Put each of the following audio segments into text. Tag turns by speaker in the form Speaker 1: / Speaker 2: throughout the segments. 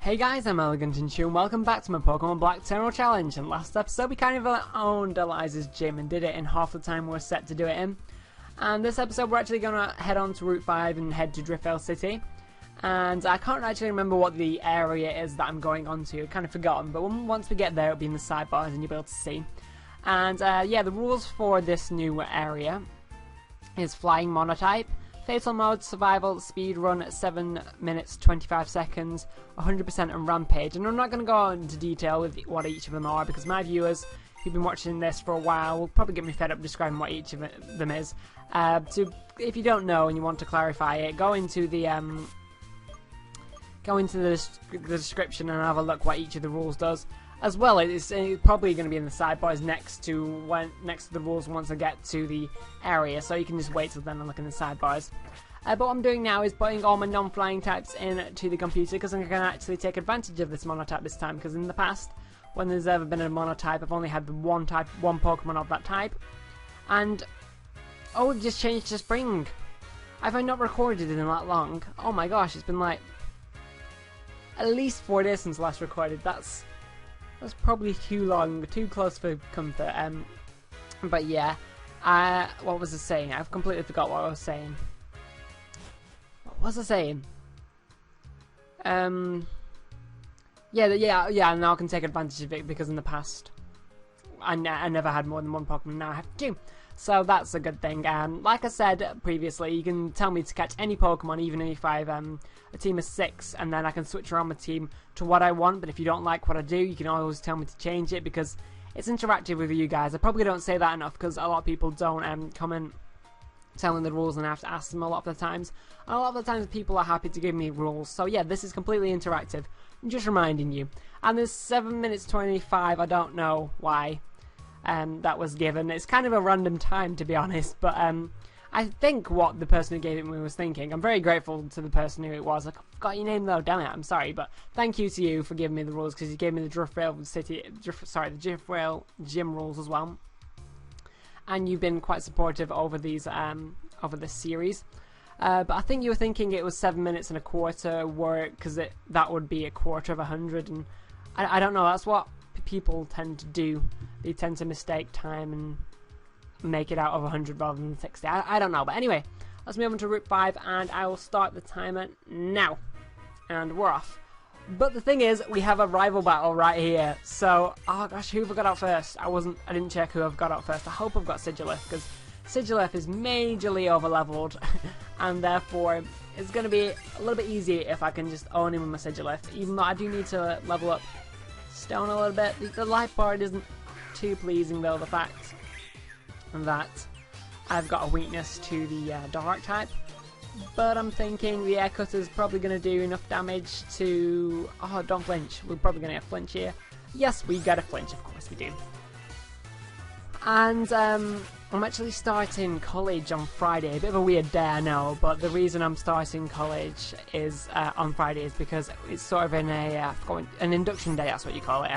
Speaker 1: Hey guys, I'm Elegant and Chew, and welcome back to my Pokemon Black Tenrule challenge. And last episode we kind of owned Eliza's gym and did it in half the time we were set to do it in. And this episode we're actually going to head on to Route 5 and head to Driftveil City. And I can't actually remember what the area is that I'm going on to, kind of forgotten, but once we get there it'll be in the sidebars and you'll be able to see. And yeah, the rules for this new area is Flying Monotype, Fatal Mode, Survival, Speed Run, 7 minutes 25 seconds, 100% and Rampage. And I'm not going to go into detail with what each of them are because my viewers who've been watching this for a while will probably get me fed up describing what each of them is. So if you don't know and you want to clarify it, go into the description and have a look what each of the rules does. As well, it's probably going to be in the sidebars next to the rules once I get to the area, so you can just wait till then and look in the sidebars. But what I'm doing now is putting all my non-flying types into the computer because I'm going to actually take advantage of this Monotype this time. Because in the past, when there's ever been a Monotype, I've only had the one Pokemon of that type. And oh, it just changed to Spring. Have I not recorded in that long? Oh my gosh, it's been like at least 4 days since last recorded. That's probably too long, too close for comfort. But yeah, what was I saying? I've completely forgot what I was saying. What was I saying? Yeah. Now I can take advantage of it because in the past I never had more than one Pokemon. Now I have two. So that's a good thing. Like I said previously, you can tell me to catch any Pokemon, even if I've a team of 6, and then I can switch around my team to what I want. But if you don't like what I do, you can always tell me to change it because it's interactive with you guys. I probably don't say that enough because a lot of people don't comment telling the rules, and I have to ask them a lot of the times. And a lot of the times people are happy to give me rules. So yeah, this is completely interactive. I'm just reminding you. And there's 7 minutes 25. I don't know why. That was given. It's kind of a random time, to be honest, but I think what the person who gave it me was thinking. I'm very grateful to the person who it was. I forgot your name though, damn it, I'm sorry, but thank you to you for giving me the rules because you gave me the Driftveil gym rules as well, and you've been quite supportive over these over this series. But I think you were thinking it was 7 minutes and a quarter work because that would be a quarter of 100, and I don't know. That's what people tend to do. They tend to mistake time and make it out of 100 rather than 60. I don't know, but anyway, let's move on to Route 5 and I will start the timer now. And we're off. But the thing is, we have a rival battle right here. So, oh gosh, who have I got out first? I didn't check who I've got out first. I hope I've got Sigilyph because Sigilyph is majorly over-leveled and therefore it's going to be a little bit easier if I can just own him with my Sigilyph, even though I do need to level up Stone a little bit. The life part isn't too pleasing though, the fact that I've got a weakness to the dark type, but I'm thinking the air cutter is probably going to do enough damage to... oh, don't flinch. We're probably going to get a flinch here. Yes, we get a flinch, of course we do. And I'm actually starting college on Friday. A bit of a weird day, I know, but the reason I'm starting college is on Friday is because it's sort of an induction day, that's what you call it.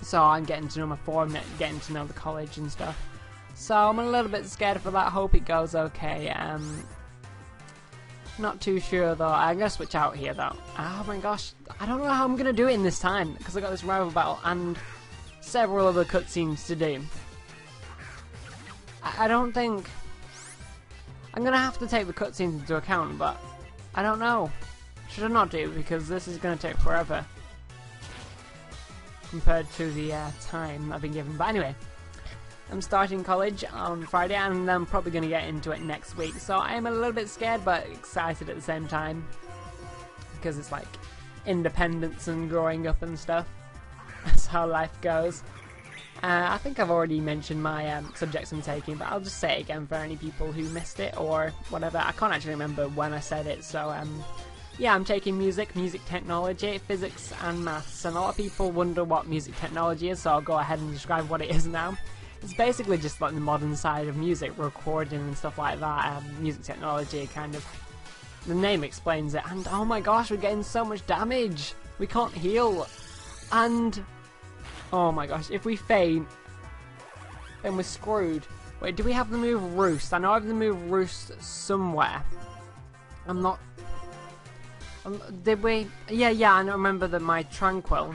Speaker 1: So I'm getting to know my form, getting to know the college and stuff. So I'm a little bit scared for that. Hope it goes okay. Not too sure though. I'm gonna switch out here though. Oh my gosh, I don't know how I'm gonna do it in this time because I got this rival battle and several other cutscenes to do. I don't think... I'm going to have to take the cutscenes into account, but I don't know. Should I not do? Because this is going to take forever compared to the time I've been given. But anyway, I'm starting college on Friday and I'm probably going to get into it next week. So I am a little bit scared but excited at the same time because it's like independence and growing up and stuff. That's how life goes. I think I've already mentioned my subjects I'm taking, but I'll just say it again for any people who missed it or whatever. I can't actually remember when I said it, so yeah, I'm taking music technology, physics and maths, and a lot of people wonder what music technology is, so I'll go ahead and describe what it is now. It's basically just like the modern side of music, recording and stuff like that. Music technology, kind of, the name explains it, and oh my gosh, we're getting so much damage! We can't heal, and... oh my gosh, if we faint, then we're screwed. Wait, do we have the move Roost? I know I have the move Roost somewhere. I'm not Did we? Yeah, I remember that my Tranquil,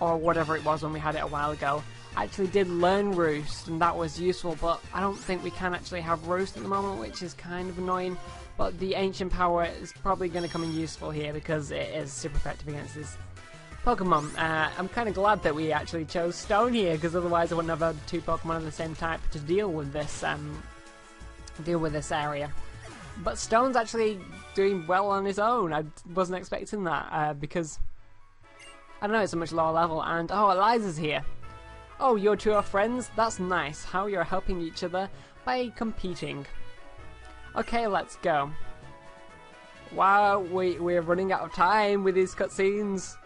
Speaker 1: or whatever it was when we had it a while ago, actually did learn Roost, and that was useful, but I don't think we can actually have Roost at the moment, which is kind of annoying. But the Ancient Power is probably going to come in useful here because it is super effective against this Pokemon. I'm kind of glad that we actually chose Stone here, because otherwise I wouldn't have had two Pokemon of the same type to deal with this area. But Stone's actually doing well on his own. I wasn't expecting that because I don't know, it's a much lower level. And oh, Eliza's here. Oh, you two are friends? That's nice. How you're helping each other by competing. Okay, let's go. Wow, we're running out of time with these cutscenes.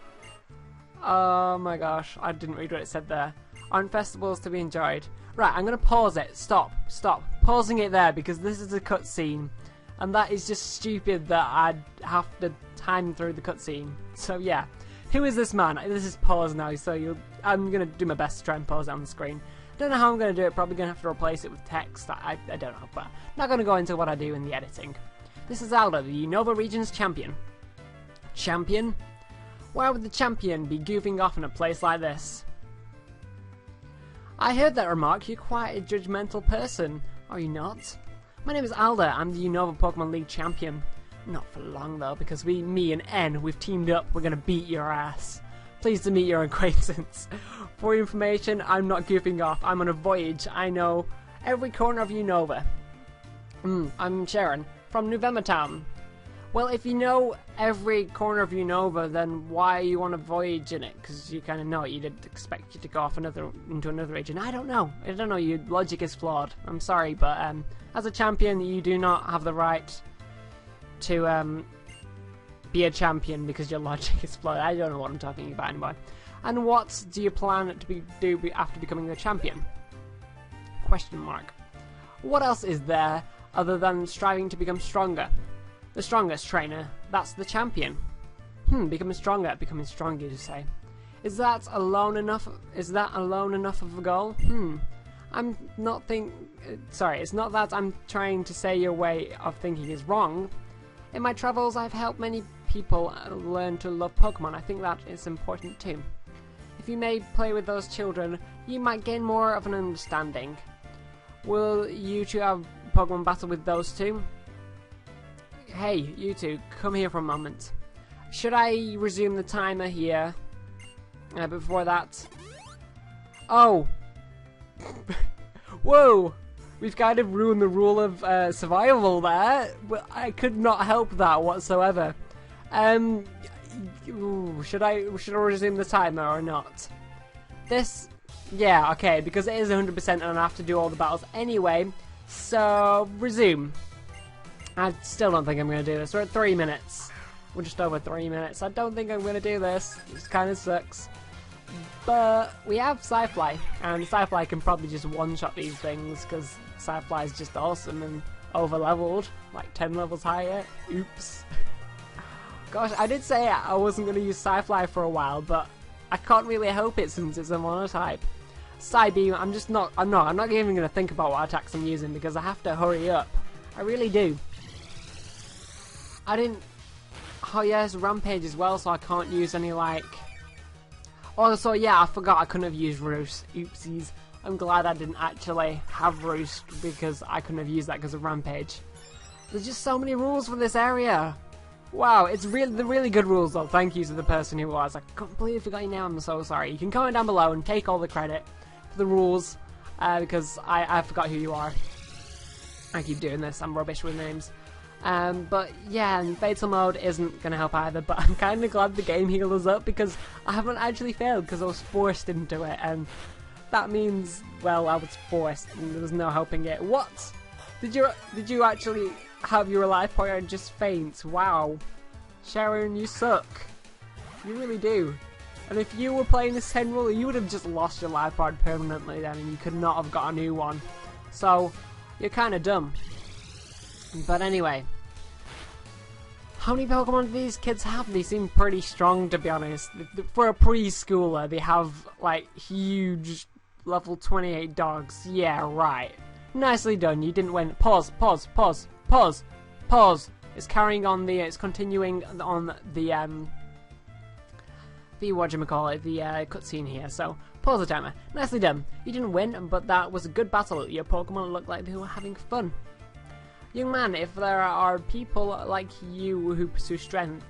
Speaker 1: Oh my gosh, I didn't read what it said there. Aren't festivals to be enjoyed? Right, I'm going to pause it. Stop. Pausing it there because this is a cutscene. And that is just stupid that I'd have to time through the cutscene. So yeah, who is this man? This is pause now, so I'm going to do my best to try and pause it on the screen. Don't know how I'm going to do it, probably going to have to replace it with text. I don't know, but not going to go into what I do in the editing. This is Alda, the Unova region's champion. Champion? Why would the champion be goofing off in a place like this? I heard that remark. You're quite a judgmental person, are you not? My name is Alda. I'm the Unova Pokemon League champion. Not for long though, because me and N, we've teamed up. We're gonna beat your ass. Pleased to meet your acquaintance. For your information, I'm not goofing off. I'm on a voyage. I know every corner of Unova. I'm Sharon from November Town. Well, if you know every corner of Unova, then why are you on a voyage in it? Because you kind of know it. You'd expect you to go off into another region. I don't know. Your logic is flawed. I'm sorry, but as a champion, you do not have the right to be a champion because your logic is flawed. I don't know what I'm talking about anymore. And what do you plan to do after becoming a champion? Question mark. What else is there other than striving to become stronger? The strongest trainer, that's the champion. Becoming stronger, you say. Is that alone enough of a goal? It's not that I'm trying to say your way of thinking is wrong. In my travels, I've helped many people learn to love Pokemon. I think that is important too. If you may play with those children, you might gain more of an understanding. Will you two have Pokemon battle with those two? Hey, you two, come here for a moment. Should I resume the timer here? Before that... Oh! Whoa! We've kind of ruined the rule of survival there. But I could not help that whatsoever. Should I resume the timer or not? Yeah, okay, because it is 100% and I have to do all the battles anyway. So, resume. I still don't think I'm going to do this. We're at 3 minutes. We're just over 3 minutes. I don't think I'm going to do this. It kind of sucks. But we have Psyfly, and Psyfly can probably just one-shot these things because Psyfly is just awesome and over-leveled, like 10 levels higher. Oops. Gosh, I did say I wasn't going to use Psyfly for a while, but I can't really help it since it's a monotype. Psybeam, I'm not even going to think about what attacks I'm using because I have to hurry up. I really do. Oh yeah, it's Rampage as well, so I can't use any like... Also, yeah, I forgot I couldn't have used Roost. Oopsies. I'm glad I didn't actually have Roost because I couldn't have used that because of Rampage. There's just so many rules for this area. Wow, the really good rules though. Thank you to the person who was. I completely forgot your name, I'm so sorry. You can comment down below and take all the credit for the rules because I forgot who you are. I keep doing this, I'm rubbish with names. But yeah, and Fatal Mode isn't going to help either, but I'm kind of glad the game healed us up because I haven't actually failed because I was forced into it, and that means, well, I was forced and there was no helping it. What? Did you actually have your life point and just faint? Wow. Sharon, you suck. You really do. And if you were playing this Tenrule, you would have just lost your life pod permanently then, and you could not have got a new one. So, you're kind of dumb. But anyway, how many Pokemon do these kids have? They seem pretty strong, to be honest. For a preschooler, they have, like, huge level 28 dogs. Yeah, right. Nicely done, you didn't win. Pause. It's carrying on the, it's continuing on the whatchamacallit, the cutscene here. So, pause the timer. Nicely done. You didn't win, but that was a good battle. Your Pokemon looked like they were having fun. Young man, if there are people like you who pursue strength,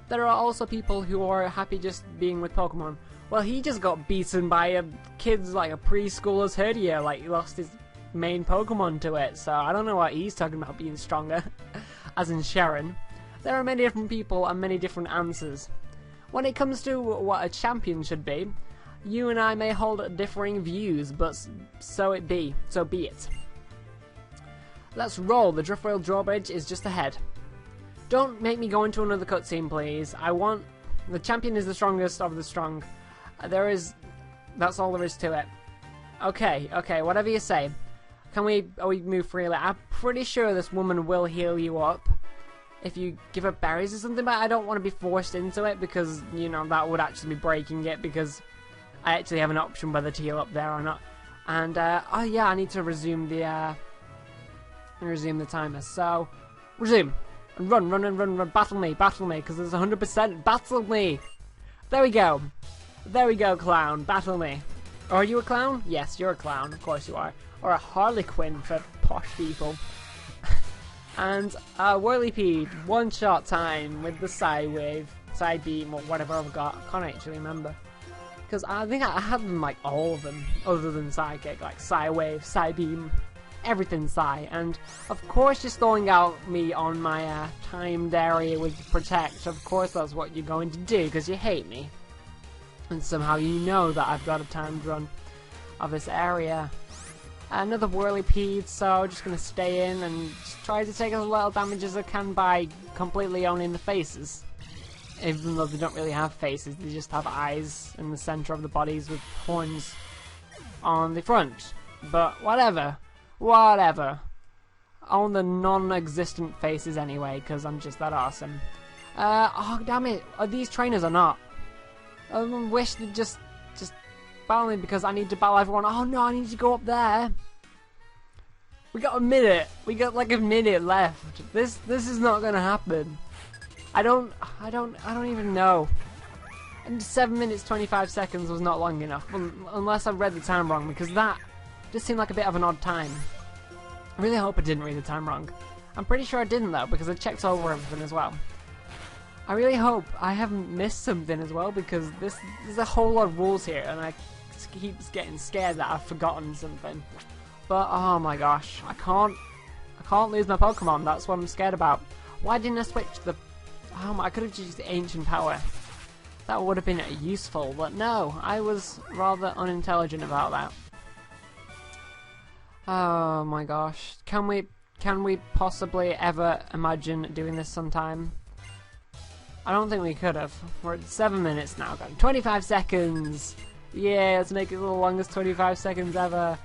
Speaker 1: there are also people who are happy just being with Pokemon. Well, he just got beaten by a kid's, like, a preschooler's herdia. Like, he lost his main Pokemon to it, so I don't know what he's talking about being stronger. As in Sharon. There are many different people and many different answers. When it comes to what a champion should be, you and I may hold differing views, but so be it. Let's roll. The driftveil drawbridge is just ahead. Don't make me go into another cutscene, please. The champion is the strongest of the strong. That's all there is to it. Okay, whatever you say. We move freely? I'm pretty sure this woman will heal you up if you give her berries or something, but I don't want to be forced into it because, you know, that would actually be breaking it because I actually have an option whether to heal up there or not. And, oh yeah, I need to resume the timer. So, resume. And run, battle me, because there's 100%, battle me! There we go, clown, battle me. Are you a clown? Yes, you're a clown, of course you are. Or a Harlequin for posh people. And Whirlipede, one-shot time with the Psy-Wave, Psy-Beam, or whatever I've got. I can't actually remember. Because I think I had them, like, all of them, other than Psychic, like Psy-Wave, Psy-Beam, everything Psy. And, of course, you're stalling out me on my timed area with Protect. Of course that's what you're going to do, because you hate me. And somehow you know that I've got a timed run of this area. Another Whirlipede, so just going to stay in and just try to take as little damage as I can by completely owning the faces. Even though they don't really have faces, they just have eyes in the centre of the bodies with horns on the front. But whatever. Own the non-existent faces anyway, because I'm just that awesome. Oh damn it, these trainers are not. I wish they'd just battle me because I need to battle everyone. Oh no, I need to go up there. We got a minute. We got like a minute left. This is not gonna happen. I don't even know. And 7 minutes 25 seconds was not long enough, unless I read the time wrong, because that just seemed like a bit of an odd time. I really hope I didn't read the time wrong. I'm pretty sure I didn't though, because I checked over everything as well. I really hope I haven't missed something as well, because there's a whole lot of rules here, and I keep getting scared that I've forgotten something. But oh my gosh, I can't lose my Pokemon. That's what I'm scared about. Why didn't I switch the? I could have just used the Ancient Power. That would have been useful, but no, I was rather unintelligent about that. Oh my gosh, can we possibly ever imagine doing this sometime? I don't think we could have. We're at 7 minutes now, got 25 seconds! Yeah, let's make it the longest 25 seconds ever.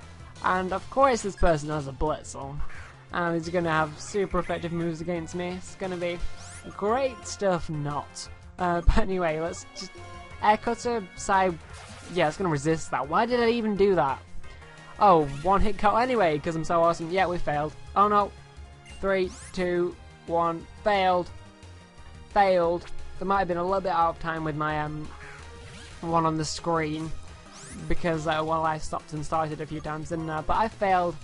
Speaker 1: And of course this person has a Blitzel. And he's going to have super effective moves against me. It's going to be great stuff, not. But anyway, let's just... Air Cutter, Psy... Yeah, it's going to resist that. Why did I even do that? Oh, one hit KO anyway, because I'm so awesome. Yeah, we failed. Oh no. 3, 2, 1, failed. Failed. There might have been a little bit out of time with my one on the screen because well, I stopped and started a few times, and but I failed.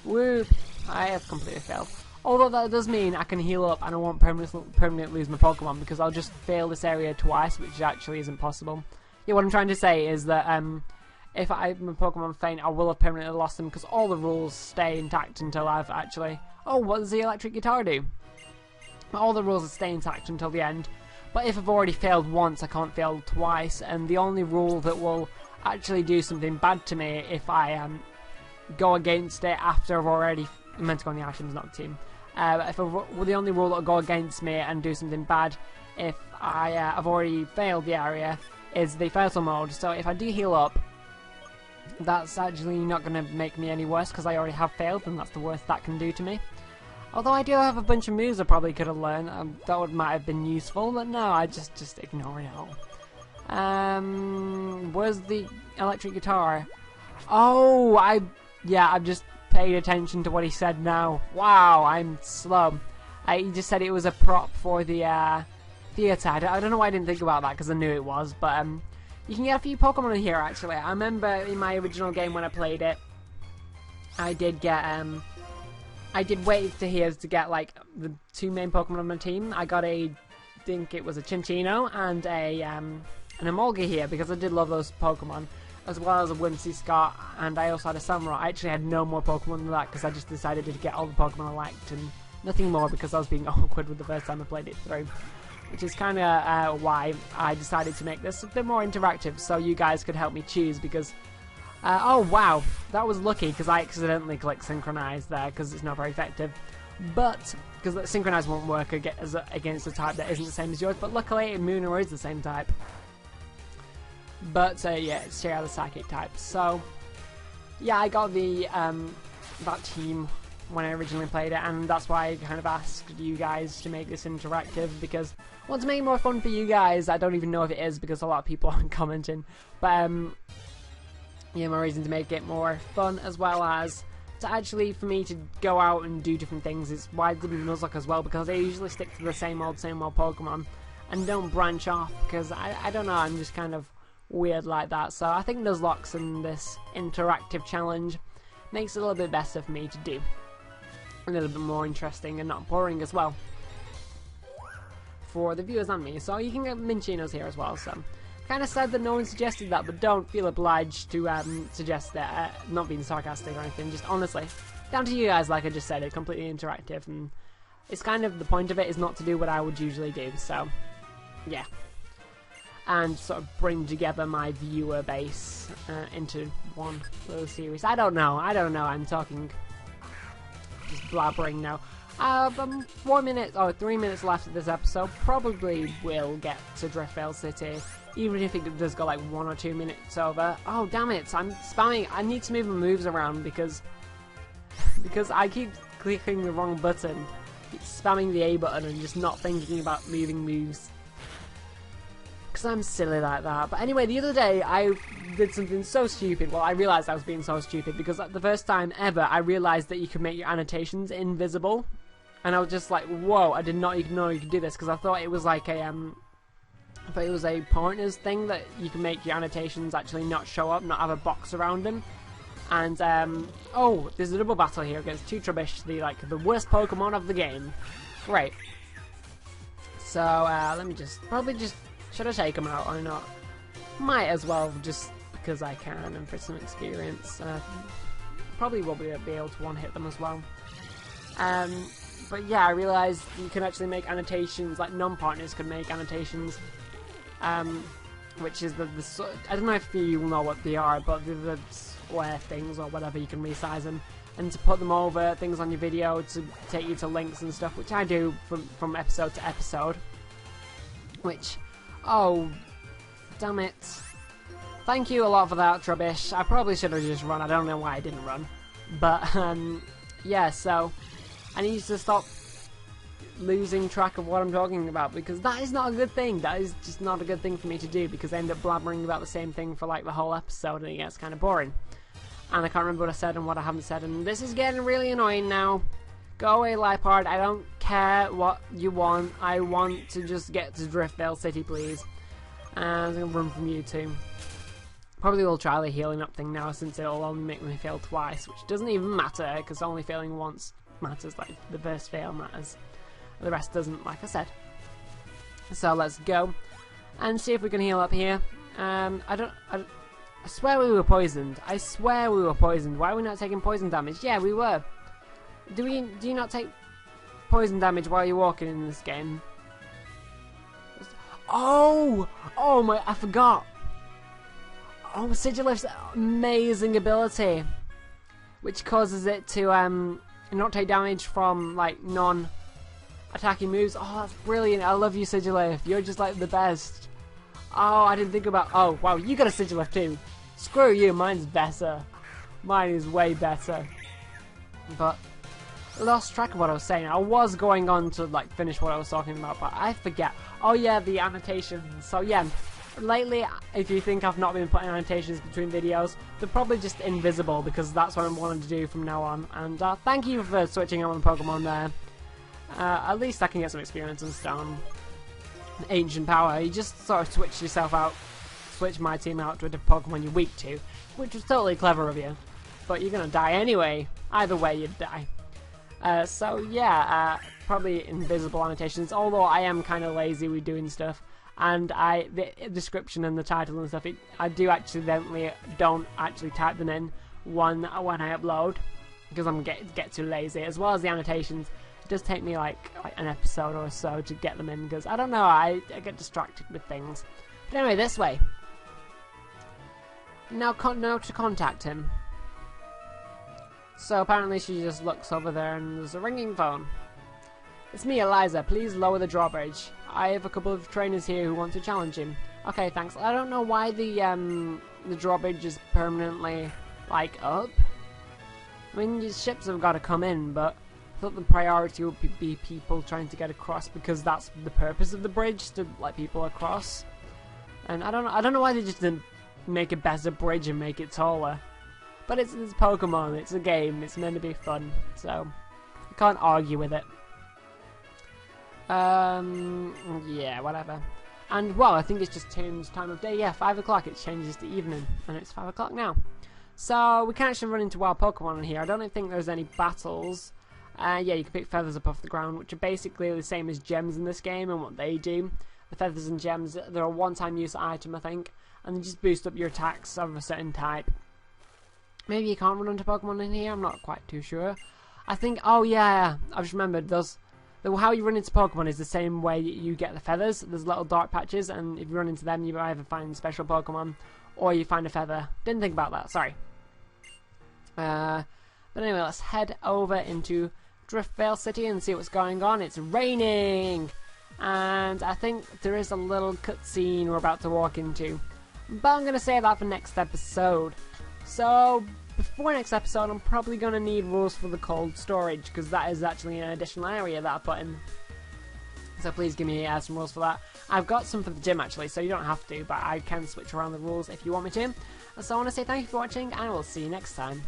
Speaker 1: Whoop! I have completely failed. Although that does mean I can heal up and I won't permanently lose my Pokemon, because I'll just fail this area twice, which actually isn't possible. Yeah, what I'm trying to say is that if my Pokemon faint, I will have permanently lost them, because all the rules stay intact until I've actually... Oh, what does the electric guitar do? All the rules stay intact until the end, but if I've already failed once, I can't fail twice, and the only rule that will actually do something bad to me if I go against it after I've already... I meant to go on the items, not the team. The only rule that will go against me and do something bad if I've already failed the area is the fatal mode. So if I do heal up, that's actually not going to make me any worse, because I already have failed, and that's the worst that can do to me. Although I do have a bunch of moves I probably could have learned, that might have been useful, but no, I just ignore it all. Where's the electric guitar? Oh, I've just paid attention to what he said now. Wow, I'm slow. He just said it was a prop for the theatre. I don't know why I didn't think about that, because I knew it was, but you can get a few Pokemon in here, actually. I remember in my original game when I played it, I did get, I did wait to here to get, like, the 2 main Pokemon on my team. I got I think it was a Chinchino and an Emolga here, because I did love those Pokemon, as well as a Whimsy Scott, and I also had a Samurott. I actually had no more Pokemon than that, because I just decided to get all the Pokemon I liked, and nothing more, because I was being awkward with the first time I played it through. Which is kind of why I decided to make this a bit more interactive, so you guys could help me choose, because... oh wow, that was lucky, because I accidentally clicked Synchronize there, because it's not very effective. But, because Synchronize won't work against a type that isn't the same as yours, but luckily Munera is the same type. But, yeah, it's the Psychic type. So, yeah, I got the that team when I originally played it, and that's why I kind of asked you guys to make this interactive, because I want to make it more fun for you guys. I don't even know if it is, because a lot of people aren't commenting, but yeah, my reason to make it more fun, as well as to actually for me to go out and do different things, is why I did Nuzlocke as well, because they usually stick to the same old Pokemon and don't branch off, because I don't know, I'm just kind of weird like that. So I think Nuzlocke's and this interactive challenge makes it a little bit better for me to do. A little bit more interesting and not boring as well for the viewers and me. So you can get Minchinos here as well, so kind of sad that no one suggested that, but don't feel obliged to suggest that. Not being sarcastic or anything, just honestly down to you guys. Like I just said, it's completely interactive, and it's kind of the point of it is not to do what I would usually do, so yeah, and sort of bring together my viewer base into one little series. I don't know, I'm talking just blabbering now. 4 minutes or 3 minutes left of this episode. Probably will get to Driftveil City, even if it does go like 1 or 2 minutes over. Oh damn it! I'm spamming. I need to move my moves around because I keep clicking the wrong button. Keep spamming the A button and just not thinking about moving moves. Because I'm silly like that. But anyway, the other day I did something so stupid. Well, I realised I was being so stupid because the first time ever I realised that you could make your annotations invisible. And I was just like, whoa, I did not even know you could do this, because I thought it was like a, I thought it was a partners thing that you can make your annotations actually not show up, not have a box around them. And, oh, there's a double battle here against 2 Trubbish, the worst Pokemon of the game. Great. So, let me should I take them out or not? Might as well, just because I can and for some experience. Probably will be able to one-hit them as well. But yeah, I realised you can actually make annotations, like non-partners can make annotations, which is I don't know if you know what they are, but they're the square things or whatever, you can resize them, and to put them over things on your video to take you to links and stuff, which I do from episode to episode, which, oh, damn it. Thank you a lot for that, Trubbish. I probably should have just run, I don't know why I didn't run, but, yeah, so I need to stop losing track of what I'm talking about, because that is not a good thing. That is just not a good thing for me to do, because I end up blabbering about the same thing for like the whole episode and it gets kind of boring. And I can't remember what I said and what I haven't said, and this is getting really annoying now. Go away, Lipard. I don't care what you want. I want to just get to Driftveil City, please. And I'm going to run from you too. Probably will try the healing up thing now, since it'll only make me fail twice, which doesn't even matter, because only failing once matters, like the first fail matters, the rest doesn't, like I said. So let's go and see if we can heal up here. I swear we were poisoned. I swear we were poisoned. Why are we not taking poison damage? Yeah, we were. Do you not take poison damage while you're walking in this game? Oh my, I forgot. Oh, Sigilif's amazing ability, which causes it to not take damage from like non-attacking moves. Oh, that's brilliant. I love you, Sigilif. You're just like the best. Oh, I didn't think about... Oh, wow, you got a Sigilif too. Screw you, mine's better. Mine is way better. But I lost track of what I was saying. I was going on to like finish what I was talking about, but I forget. Oh yeah, the annotations. So yeah, lately, if you think I've not been putting annotations between videos, they're probably just invisible, because that's what I'm wanting to do from now on. And thank you for switching on the Pokemon there. At least I can get some experience in stone. Ancient power. You just sort of switch yourself out, switch my team out to a different Pokemon you're weak to, which was totally clever of you. But you're gonna die anyway. Either way, you'd die. So yeah, probably invisible annotations. Although I am kind of lazy with doing stuff, and the description and the title and stuff, I do accidentally don't actually type them in when I upload because I'm get too lazy. As well as the annotations. It does take me like an episode or so to get them in because I don't know, I get distracted with things. But anyway, this way. Now to contact him. So apparently she just looks over there and there's a ringing phone. It's me, Eliza. Please lower the drawbridge. I have a couple of trainers here who want to challenge him. Okay, thanks. I don't know why the drawbridge is permanently like up. I mean, your ships have got to come in, but I thought the priority would be people trying to get across because that's the purpose of the bridge, to let people across. And I don't know why they just didn't make a better bridge and make it taller. But it's Pokemon, it's a game, it's meant to be fun, so I can't argue with it. Yeah, whatever. And well, I think it's just changed time of day. Yeah, 5 o'clock. It changes to evening, and it's 5 o'clock now. So we can actually run into wild Pokemon in here. I don't think there's any battles. Yeah, you can pick feathers up off the ground, which are basically the same as gems in this game and what they do. The feathers and gems, they're a one-time use item, I think, and they just boost up your attacks of a certain type. Maybe you can't run into Pokemon in here, I'm not quite too sure. I think, oh yeah, I've just remembered, how you run into Pokemon is the same way you get the feathers. There's little dark patches, and if you run into them, you either find special Pokemon, or you find a feather. Didn't think about that, sorry. But anyway, let's head over into Driftveil City and see what's going on. It's raining! And I think there is a little cutscene we're about to walk into. But I'm going to save that for next episode. So, before next episode, I'm probably going to need rules for the cold storage, because that is actually an additional area that I put in. So please give me some rules for that. I've got some for the gym actually, so you don't have to, but I can switch around the rules if you want me to. So I want to say thank you for watching, and I will see you next time.